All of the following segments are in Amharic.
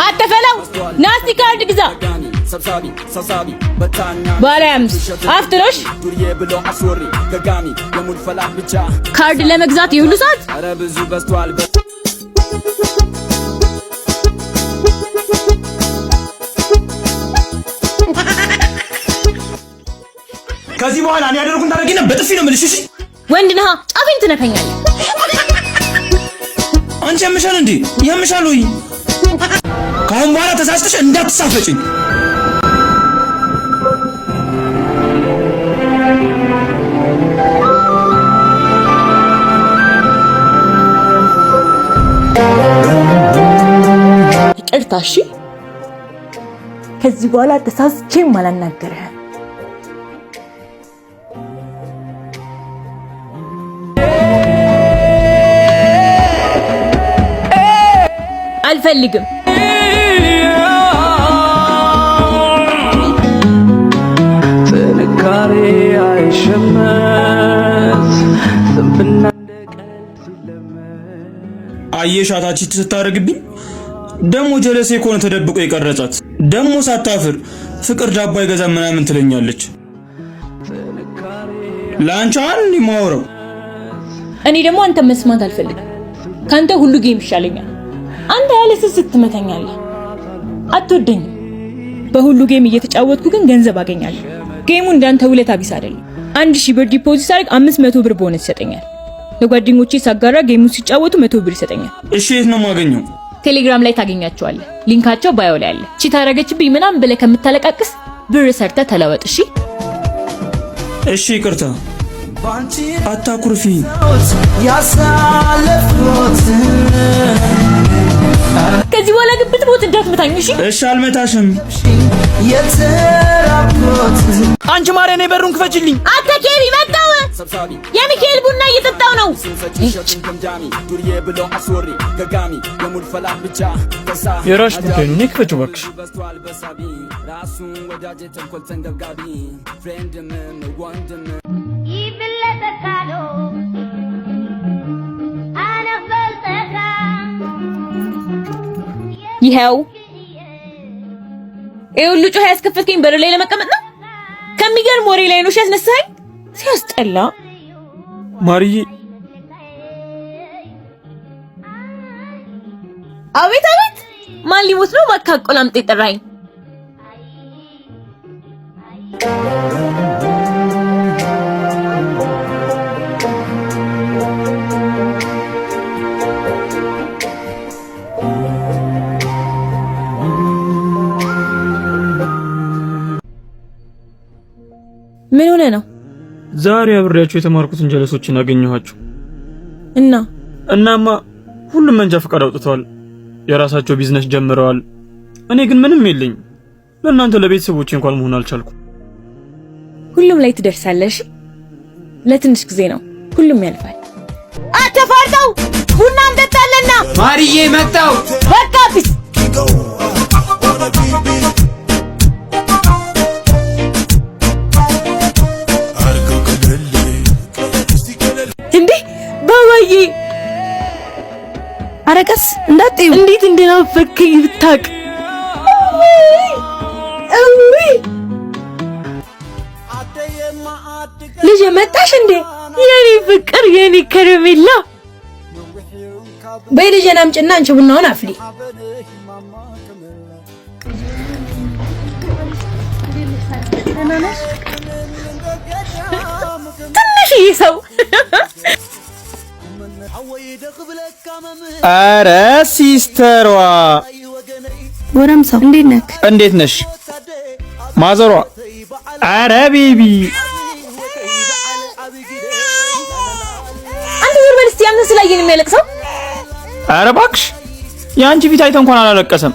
አተፈለው ናስቲ ካርድ ግዛ ባሪያምስ አፍጥሮሽ ካርድ ለመግዛት ይሁሉ ሰዓት ከዚህ በኋላ እኔ ያደረኩን ታረጊና በጥፊ ነው የምልሽ። እሺ ወንድ ነህ ጫፊን ትነካኛለህ። አንቺ ያምሻል እንዴ? ያምሻል ወይ? ካሁን በኋላ ተሳስተሽ እንዳትሳፈጭኝ። ይቅርታ እሺ። ከዚህ በኋላ ተሳስቼም አላናገርህም። አልፈልግም። ተነካሪ አይሸመት ዝምብና አየሻታች ስታረግብኝ ደሞ ጀለሴ ኮነ ተደብቆ የቀረጻት ደሞ ሳታፍር ፍቅር ዳባ ይገዛ ምናምን ትለኛለች። ላንቺ አንድ ማውራው እኔ ደግሞ አንተ መስማት አልፈልግም። ካንተ ሁሉ ጌም ይሻለኛል። አንተ ያለ ስስት ትመተኛለህ። አትወደኝም። በሁሉ ጌም እየተጫወትኩ ግን ገንዘብ አገኛለሁ። ጌሙ እንዳንተ ውለታ ቢስ አይደለም። 1000 ብር ዲፖዚት አድርግ 500 ብር ቦነስ ይሰጠኛል። ለጓደኞቼ ሳጋራ ጌሙ ሲጫወቱ 100 ብር ይሰጠኛል። እሺ የት ነው ማገኘው? ቴሌግራም ላይ ታገኛቸዋለህ። ሊንካቸው ባዮ ላይ አለ። ቺ ታረገችብኝ ምናምን ብለህ ከምታለቃቅስ ብር ሰርተ ተለወጥ። እሺ እሺ ይቅርታ አታኩርፊ። ከዚህ በኋላ ግብት ቦት እንዳትመታኝ። እሺ እሺ አልመታሽም። አንቺ ማርያም በሩን ክፈችልኝ። አንተ ኬቢ መጣው። የሚካኤል ቡና እየጠጣው ነው። የራሽ ጉዳይ ነው። ክፈችው እባክሽ። ይሄው ሁሉ ጮህ ያስከፈትከኝ በር ላይ ለመቀመጥ ነው። ከሚገርም ወሬ ላይ ነው ያስነሳኝ። ሲያስጠላ ማርዬ። አቤት አቤት፣ ማን ሊሞት ነው? እባክህ አቆላምጤ ጠራኝ። ምን ሆነ ነው? ዛሬ አብሬያቸው የተማርኩትን ጀለሶችን አገኘኋቸው። እናማ ሁሉም መንጃ ፈቃድ አውጥተዋል። የራሳቸው ቢዝነስ ጀምረዋል። እኔ ግን ምንም የለኝም። ለእናንተ ለቤተሰቦቼ እንኳን መሆን አልቻልኩም። ሁሉም ላይ ትደርሳለሽ። ለትንሽ ጊዜ ነው፣ ሁሉም ያልፋል። አተፋርጠው ቡና እንጠጣለና። ማርዬ መጣው። በቃ ቢስ እንዴ ባባዬ፣ አረቀስ እንዳትዩ። እንዴት እንደናፈከኝ ብታቅ። ልጅ መጣሽ እንዴ? የኔ ፍቅር፣ የኔ ከረሜላ። በይ ልጄን አምጪና አንቺ ቡናውን አፍሊ። ትንሽዬ ሰው። አረ ሲስተሯ ጎረምሳው እንዴት ነህ? እንዴት ነሽ? ማዘሯ አረ ቤቢ አንተ ወርበልስቲ ያንን ስላየን የሚያለቅሰው። አረ እባክሽ ያንቺ ፊት አይተ እንኳን አላለቀሰም።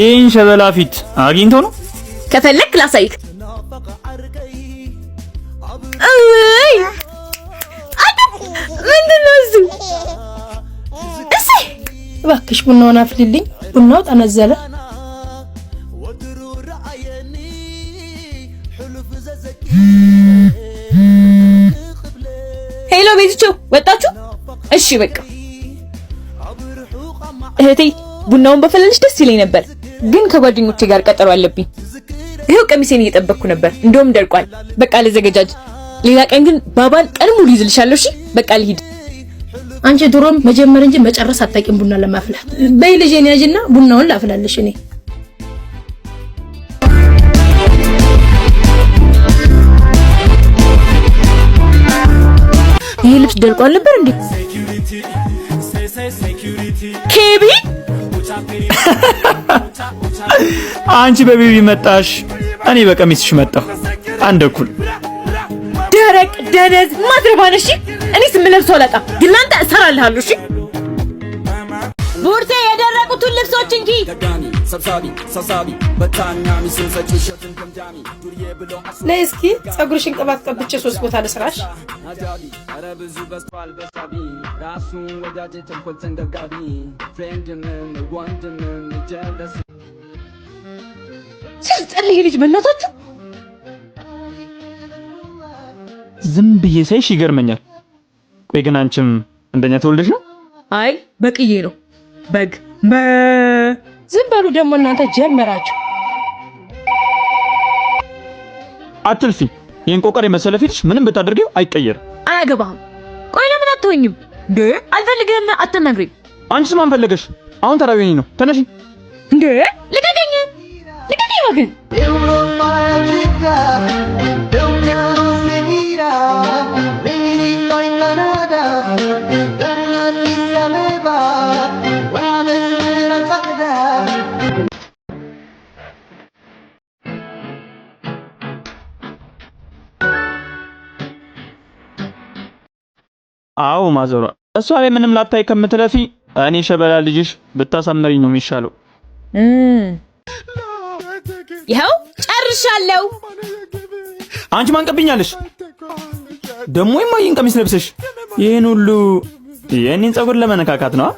ይሄን ሸበላ ፊት አግኝቶ ነው። ከፈለክ ላሳይክ። አይ ምንድነው እሱ? እባክሽ ቡናውን አፍልልኝ። ቡናው ጠነዘለ። ሄሎ ቤትቸው ወጣችሁ? እሺ በቃ እህቴ ቡናውን በፈለልሽ ደስ ይለኝ ነበር፣ ግን ከጓደኞቼ ጋር ቀጠሮ አለብኝ። ይሄው ቀሚሴን እየጠበቅኩ ነበር፣ እንደውም ደርቋል። በቃ ለዘገጃጅ። ሌላ ቀን ግን ባባን ቀን ሙሉ ይዝልሻለሁ። እሺ በቃ ልሂድ። አንቺ ድሮም መጀመር እንጂ መጨረስ አታውቂም ቡና ለማፍላት። በይ ልጄን ያዥና ቡናውን ላፍላልሽ እኔ። ይሄ ልብስ ደርቋል ነበር እንዴ? ኬቢ አንቺ በቤቢ መጣሽ፣ እኔ በቀሚስሽ መጣሁ። አንድ እኩል ደረቅ ደነዝ ማትረባነሽ። እኔ ስምለብሰው አላጣ ግን አንተ እሰራልሃለሁ። እሺ ቡርቴ የደረቁትን ልብሶች እንጂ ነይ እስኪ ፀጉርሽን ቅባት ቀብቼ 3 ቦታ ልስራሽ። ሲያስጠላ ልጅ በእናታችሁ። ዝም ብዬ ሳይሽ ይገርመኛል። ቆይ ግን አንቺም እንደኛ ተወልደሽ ነው? አይ በቅዬ ነው በግ ዝም በሉ ደግሞ እናንተ ጀመራችሁ። አትልፊ። ይሄን ቆቀር የመሰለ ፊትሽ ምንም ብታደርጊው አይቀየርም። አያገባህም። ቆይ ለምን አትሆኝም እንዴ? አልፈልግህም አትነግሪኝ። አንቺስ ማን ፈለገሽ? አሁን ተራው የኔ ነው። ተነሺ እንዴ! ልቀቀኝ ወገን። አዎ ማዘሯ፣ እሷ ላይ ምንም ላታይ ከምትለፊ እኔ ሸበላ ልጅሽ ብታሳመሪኝ ነው የሚሻለው። ይኸው ጨርሻለሁ። አንቺ ማን ቀብኛለሽ ደግሞ? የማይን ቀሚስ ለብሰሽ ይሄን ሁሉ የኔን ፀጉር ለመነካካት ነው?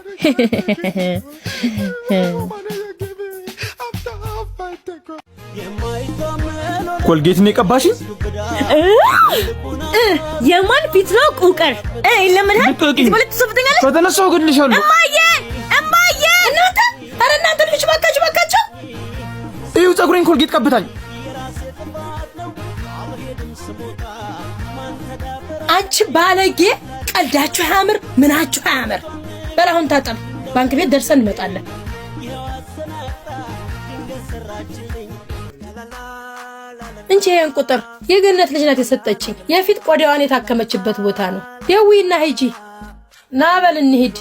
ኮልጌት ነው የቀባሽ? የማን ፊት ነው ቁቀር? ለምን ማለት ተሰፍተኛለሽ? ከተነሳው ግልሻለሁ። እማዬ እናንተ! ኧረ እናንተ ልጅ ባካችሁ! ይኸው ፀጉሬን ኮልጌት ቀብታኝ። አንቺ ባለጌ! ቀልዳችሁ አያምር፣ ምናችሁ አያምር። በላሁን ታጠብ፣ ባንክ ቤት ደርሰን እንመጣለን። እንጂ ይሄን ቁጥር የገነት ልጅ ናት የሰጠችኝ። የፊት ቆዳዋን የታከመችበት ቦታ ነው። የዊና ሂጂ ና በል እንሂድ።